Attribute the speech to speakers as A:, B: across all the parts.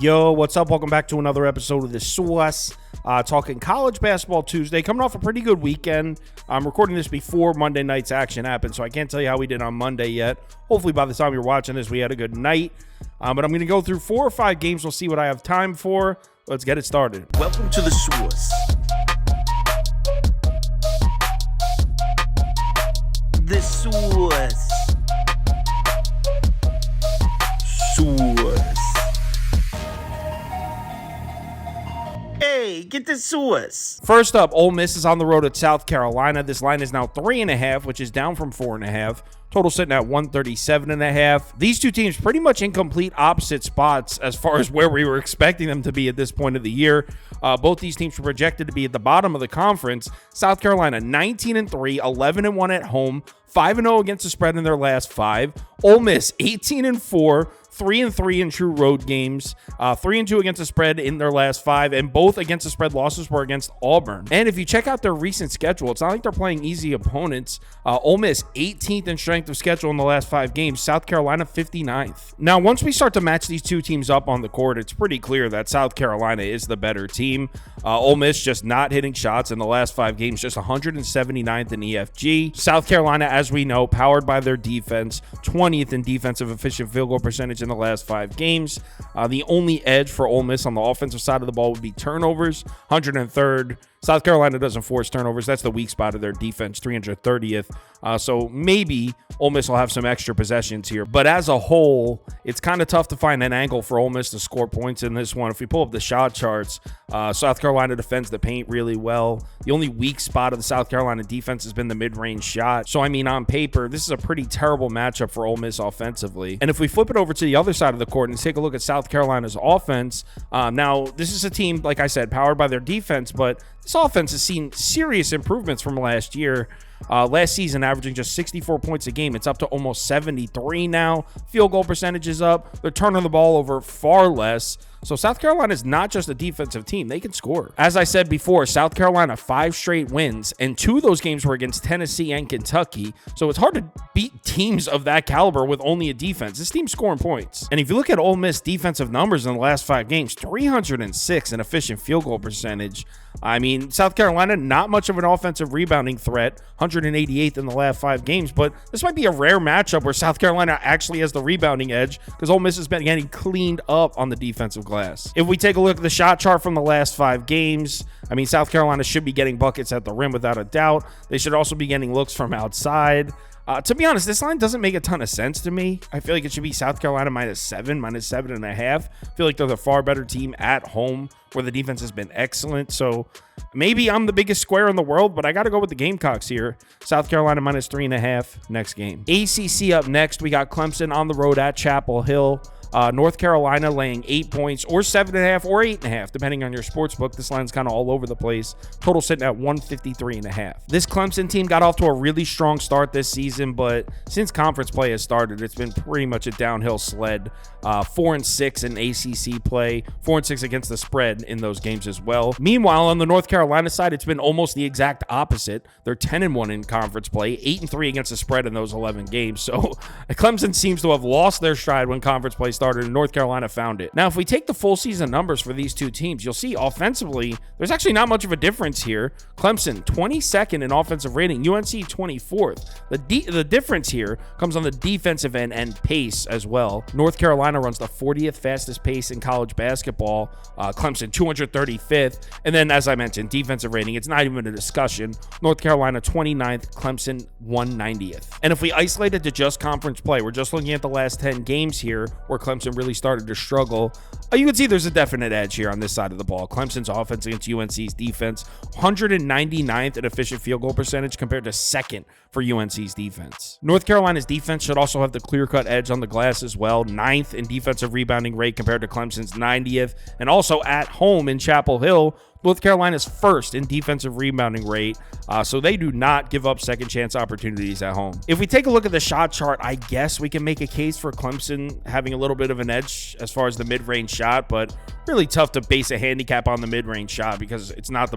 A: Yo, what's up? Welcome back to another episode of the TUES. Talking college basketball Tuesday. Coming off a pretty good weekend. I'm recording this before Monday night's action happened, so I can't tell you how we did on Monday yet. Hopefully by the time you're watching this, we had a good night. But I'm going to go through 4 or 5 games. We'll see what I have time for. Let's get it started.
B: Welcome to the TUES. The TUES. TUES. Hey, get the TUES.
A: First up, Ole Miss is on the road at South Carolina. This line is now 3.5, which is down from 4.5. Total sitting at 137.5. These two teams pretty much in complete opposite spots as far as where we were expecting them to be at this point of the year. Both these teams were projected to be at the bottom of the conference. South Carolina 19-3, 11-1 at home, 5-0 against the spread in their last 5. Ole Miss 18-4. 3-3 in true road games, 3-2 against the spread in their last 5, and both against the spread losses were against Auburn. And if you check out their recent schedule, it's not like they're playing easy opponents. Ole Miss 18th in strength of schedule in the last 5 games, South Carolina 59th. Now, once we start to match these two teams up on the court, it's pretty clear that South Carolina is the better team. Ole Miss just not hitting shots in the last 5 games, just 179th in EFG. South Carolina, as we know, powered by their defense, 20th in defensive efficient field goal percentage in the last 5 games. The only edge for Ole Miss on the offensive side of the ball would be turnovers, 103rd. South Carolina doesn't force turnovers. That's the weak spot of their defense, 330th. So maybe Ole Miss will have some extra possessions here. But as a whole, it's kind of tough to find an angle for Ole Miss to score points in this one. If we pull up the shot charts, South Carolina defends the paint really well. The only weak spot of the South Carolina defense has been the mid-range shot. So, I mean, on paper, this is a pretty terrible matchup for Ole Miss offensively. And if we flip it over to the other side of the court and take a look at South Carolina's offense, now, this is a team, like I said, powered by their defense, but this offense has seen serious improvements from last year. Last season, averaging just 64 points a game. It's up to almost 73 now. Field goal percentage is up. They're turning the ball over far less. So South Carolina is not just a defensive team. They can score. As I said before, South Carolina 5 straight wins, and 2 of those games were against Tennessee and Kentucky. So it's hard to beat teams of that caliber with only a defense. This team's scoring points. And if you look at Ole Miss defensive numbers in the last 5 games, 306 in efficient field goal percentage. I mean, South Carolina, not much of an offensive rebounding threat, 188th in the last 5 games, but this might be a rare matchup where South Carolina actually has the rebounding edge because Ole Miss has been getting cleaned up on the defensive glass. If we take a look at the shot chart from the last 5 games, I mean, South Carolina should be getting buckets at the rim without a doubt. They should also be getting looks from outside. To be honest, this line doesn't make a ton of sense to me. I feel like it should be South Carolina -7, -7.5. I feel like they're the far better team at home where the defense has been excellent. So maybe I'm the biggest square in the world, but I got to go with the Gamecocks here. South Carolina -3.5 next game. ACC up next. We got Clemson on the road at Chapel Hill. North Carolina laying 8 points or 7.5 or 8.5, depending on your sports book. This line's kind of all over the place. Total sitting at 153.5. This Clemson team got off to a really strong start this season, but since conference play has started, it's been pretty much a downhill sled. 4-6 in ACC play, 4-6 against the spread in those games as well. Meanwhile, on the North Carolina side, it's been almost the exact opposite. They're 10-1 in conference play, 8-3 against the spread in those 11 games. So Clemson seems to have lost their stride when conference play started, and North Carolina found it. Now, if we take the full season numbers for these two teams, you'll see offensively, there's actually not much of a difference here. Clemson, 22nd in offensive rating, UNC 24th. The difference here comes on the defensive end and pace as well. North Carolina runs the 40th fastest pace in college basketball. Clemson, 235th. And then, as I mentioned, defensive rating, it's not even a discussion. North Carolina, 29th. Clemson, 190th. And if we isolate it to just conference play, we're just looking at the last 10 games here where Clemson really started to struggle. You can see there's a definite edge here on this side of the ball. Clemson's offense against UNC's defense, 199th in efficient field goal percentage compared to 2nd for UNC's defense. North Carolina's defense should also have the clear-cut edge on the glass as well, 9th in defensive rebounding rate compared to Clemson's 90th, and also at home in Chapel Hill, North Carolina's 1st in defensive rebounding rate, so they do not give up second chance opportunities at home. If we take a look at the shot chart, I guess we can make a case for Clemson having a little bit of an edge as far as the mid-range shot, but really tough to base a handicap on the mid-range shot because it's not the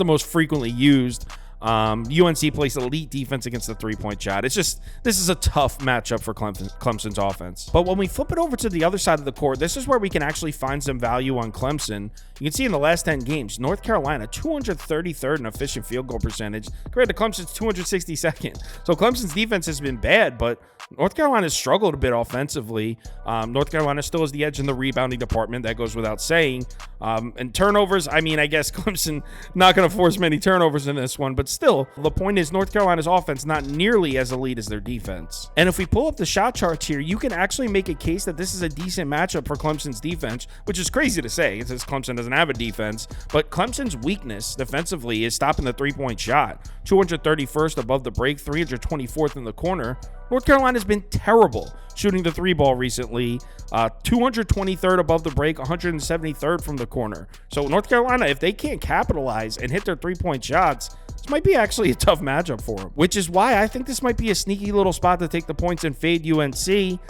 A: most frequently used. UNC plays elite defense against the three-point shot. It's just, this is a tough matchup for Clemson's offense. But when we flip it over to the other side of the court, this is where we can actually find some value on Clemson. You can see in the last 10 games, North Carolina, 233rd in efficient field goal percentage, compared to Clemson's 262nd. So Clemson's defense has been bad, but North Carolina's struggled a bit offensively. North Carolina still has the edge in the rebounding department. That goes without saying. And turnovers, I mean, I guess Clemson not going to force many turnovers in this one, but still, the point is North Carolina's offense not nearly as elite as their defense. And if we pull up the shot charts here, you can actually make a case that this is a decent matchup for Clemson's defense, which is crazy to say since Clemson doesn't have a defense. But Clemson's weakness defensively is stopping the three-point shot. 231st above the break, 324th in the corner. North Carolina's been terrible shooting the three ball recently. 223rd above the break, 173rd from the corner. So North Carolina, if they can't capitalize and hit their three-point shots, this might be actually a tough matchup for them, which is why I think this might be a sneaky little spot to take the points and fade UNC.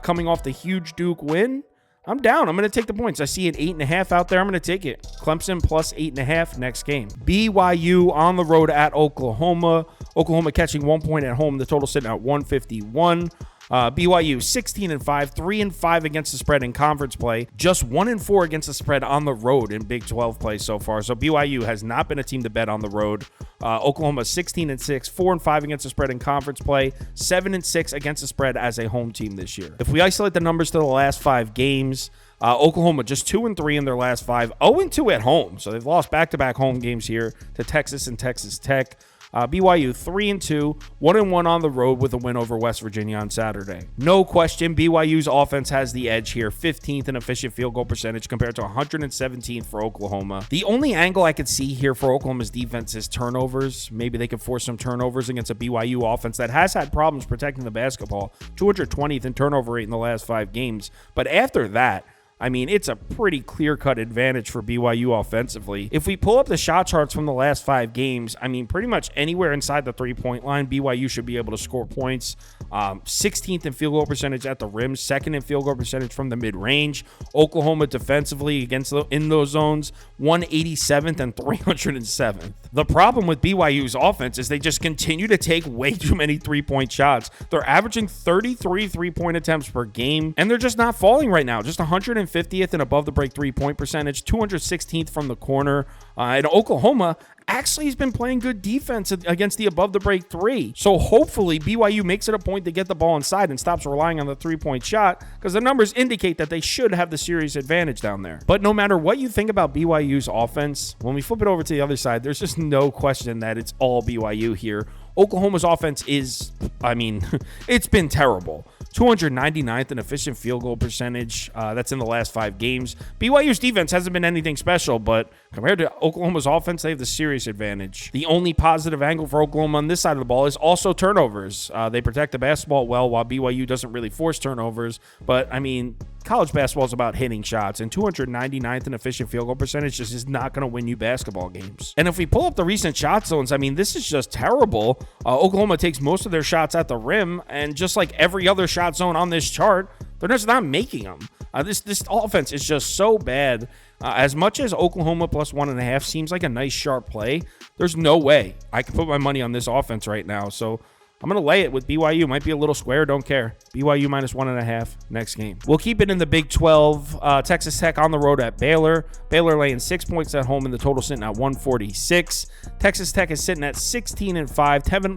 A: Coming off the huge Duke win, I'm down. I'm going to take the points. I see an 8.5 out there. I'm going to take it. Clemson plus 8.5 next game. BYU on the road at Oklahoma. Oklahoma catching 1 point at home. The total sitting at 151. BYU 16-5, 3-5 against the spread in conference play, just 1-4 against the spread on the road in Big 12 play so far. So BYU has not been a team to bet on the road. Oklahoma 16-6, 4-5 against the spread in conference play, 7-6 against the spread as a home team this year. If we isolate the numbers to the last 5 games, Oklahoma just 2-3 in their last 5, 0-2 at home. So they've lost back-to-back home games here to Texas and Texas Tech. BYU 3-2, 1-1 on the road with a win over West Virginia on Saturday. No question, BYU's offense has the edge here, 15th in efficient field goal percentage compared to 117th for Oklahoma. The only angle I could see here for Oklahoma's defense is turnovers. Maybe they could force some turnovers against a BYU offense that has had problems protecting the basketball, 220th in turnover rate in the last 5 games. But after that, I mean, it's a pretty clear-cut advantage for BYU offensively. If we pull up the shot charts from the last 5 games, I mean, pretty much anywhere inside the three-point line, BYU should be able to score points. 16th in field goal percentage at the rim, 2nd in field goal percentage from the mid-range. Oklahoma defensively in those zones, 187th and 307th. The problem with BYU's offense is they just continue to take way too many three-point shots. They're averaging 33 three-point attempts per game, and they're just not falling right now. Just 150th and above the break three-point percentage, 216th from the corner. And Oklahoma actually has been playing good defense against the above the break 3. So hopefully BYU makes it a point to get the ball inside and stops relying on the three-point shot, because the numbers indicate that they should have the series advantage down there. But no matter what you think about BYU's offense, when we flip it over to the other side, there's just no question that it's all BYU here. Oklahoma's offense is, I mean, it's been terrible. 299th in efficient field goal percentage. That's in the last 5 games. BYU's defense hasn't been anything special, but compared to Oklahoma's offense, they have the serious advantage. The only positive angle for Oklahoma on this side of the ball is also turnovers. They protect the basketball well, while BYU doesn't really force turnovers. But, I mean, college basketball is about hitting shots, and 299th in efficient field goal percentage just is not going to win you basketball games. And if we pull up the recent shot zones, I mean, this is just terrible. Oklahoma takes most of their shots at the rim, and just like every other shot zone on this chart, they're just not making them. This offense is just so bad. As much as Oklahoma plus 1.5 seems like a nice sharp play, there's no way I can put my money on this offense right now. So I'm going to lay it with BYU. Might be a little square. Don't care. BYU minus 1.5 next game. We'll keep it in the Big 12. Texas Tech on the road at Baylor. Baylor laying 6 points at home, and the total sitting at 146. Texas Tech is sitting at 16-5,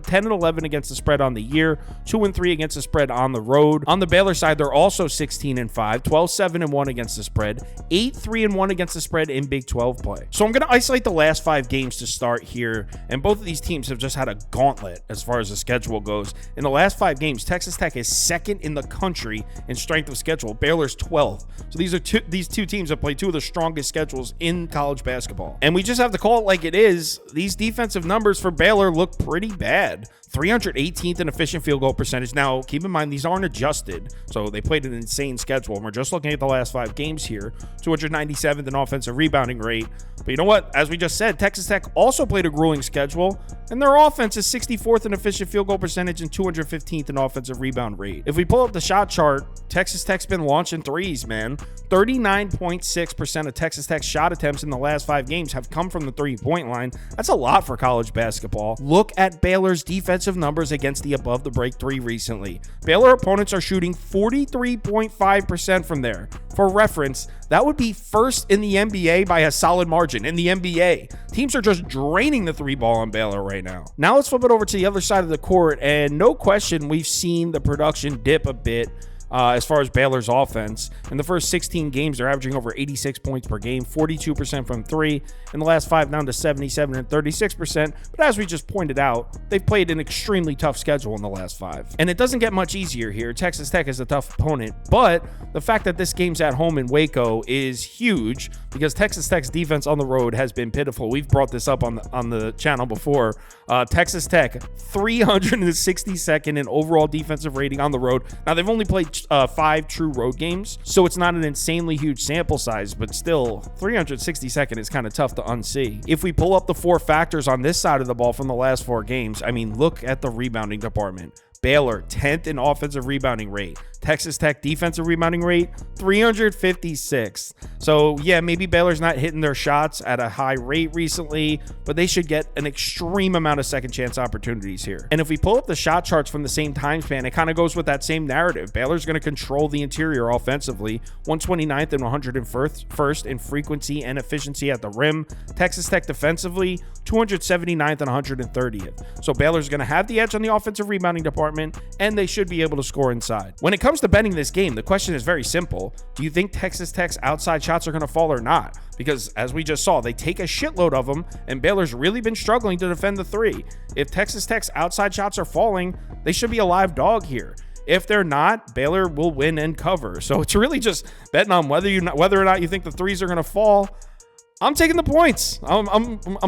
A: 10-11 against the spread on the year, 2-3 against the spread on the road. On the Baylor side, they're also 16-5, 12-7-1 against the spread, 8-3-1 against the spread in Big 12 play. So I'm going to isolate the last 5 games to start here, and both of these teams have just had a gauntlet as far as the schedule goes. In the last 5 games, Texas Tech is 2nd in the country in strength of schedule. Baylor's 12th. So these two teams have played 2 of the strongest schedules in college basketball. And we just have to call it like it is. These defensive numbers for Baylor look pretty bad. 318th in efficient field goal percentage. Now, keep in mind, these aren't adjusted, so they played an insane schedule, and we're just looking at the last 5 games here. 297th in offensive rebounding rate, But you know what? As we just said, Texas Tech also played a grueling schedule, and their offense is 64th in efficient field goal percentage and 215th in offensive rebound rate. If we pull up the shot chart, Texas Tech's been launching threes, man. 39.6% of Texas Tech's shot attempts in the last 5 games have come from the three-point line. That's a lot for college basketball. Look at Baylor's defensive numbers against the above the break three recently. Baylor opponents are shooting 43.5% from there. For reference, that would be first in the NBA by a solid margin. In the NBA, teams are just draining the three ball on Baylor right now. Now let's flip it over to the other side of the court, and no question, we've seen the production dip a bit as far as Baylor's offense. In the first 16 games, they're averaging over 86 points per game, 42% from three. In the last 5, down to 77 and 36%. But as we just pointed out, they've played an extremely tough schedule in the last 5. And it doesn't get much easier here. Texas Tech is a tough opponent, but the fact that this game's at home in Waco is huge because Texas Tech's defense on the road has been pitiful. We've brought this up on the channel before. Texas Tech, 362nd in overall defensive rating on the road. Now, they've only played 5 true road games, so it's not an insanely huge sample size, but still 362nd is kind of tough to unsee. If we pull up the 4 factors on this side of the ball from the last 4 games, I mean, look at the rebounding department. Baylor, 10th in offensive rebounding rate. Texas Tech defensive rebounding rate, 356. So yeah, maybe Baylor's not hitting their shots at a high rate recently, but they should get an extreme amount of second chance opportunities here. And if we pull up the shot charts from the same time span, it kind of goes with that same narrative. Baylor's going to control the interior offensively, 129th and 101st in frequency and efficiency at the rim. Texas Tech defensively, 279th and 130th. So Baylor's going to have the edge on the offensive rebounding department, and they should be able to score inside. When it comes to betting this game, the question is very simple. Do you think Texas Tech's outside shots are going to fall or not? Because as we just saw, they take a shitload of them, and Baylor's really been struggling to defend the three. If Texas Tech's outside shots are falling, they should be a live dog here. If they're not, Baylor will win and cover. So it's really just betting on whether or not you think the threes are going to fall. I'm taking the points. I'm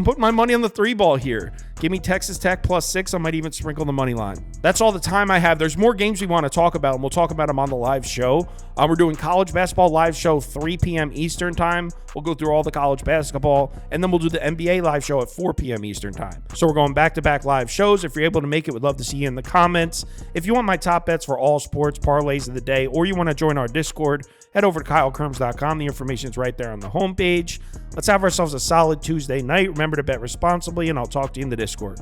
A: putting my money on the 3 ball here. Give me Texas Tech +6. I might even sprinkle the money line. That's all the time I have. There's more games we want to talk about, and we'll talk about them on the live show. We're doing college basketball live show 3 p.m. Eastern time. We'll go through all the college basketball, and then we'll do the NBA live show at 4 p.m. Eastern time. So we're going back-to-back live shows. If you're able to make it, we'd love to see you in the comments. If you want my top bets for all sports, parlays of the day, or you want to join our Discord, head over to KyleKirms.com. The information is right there on the homepage. Let's have ourselves a solid Tuesday night. Remember to bet responsibly, and I'll talk to you in the Discord.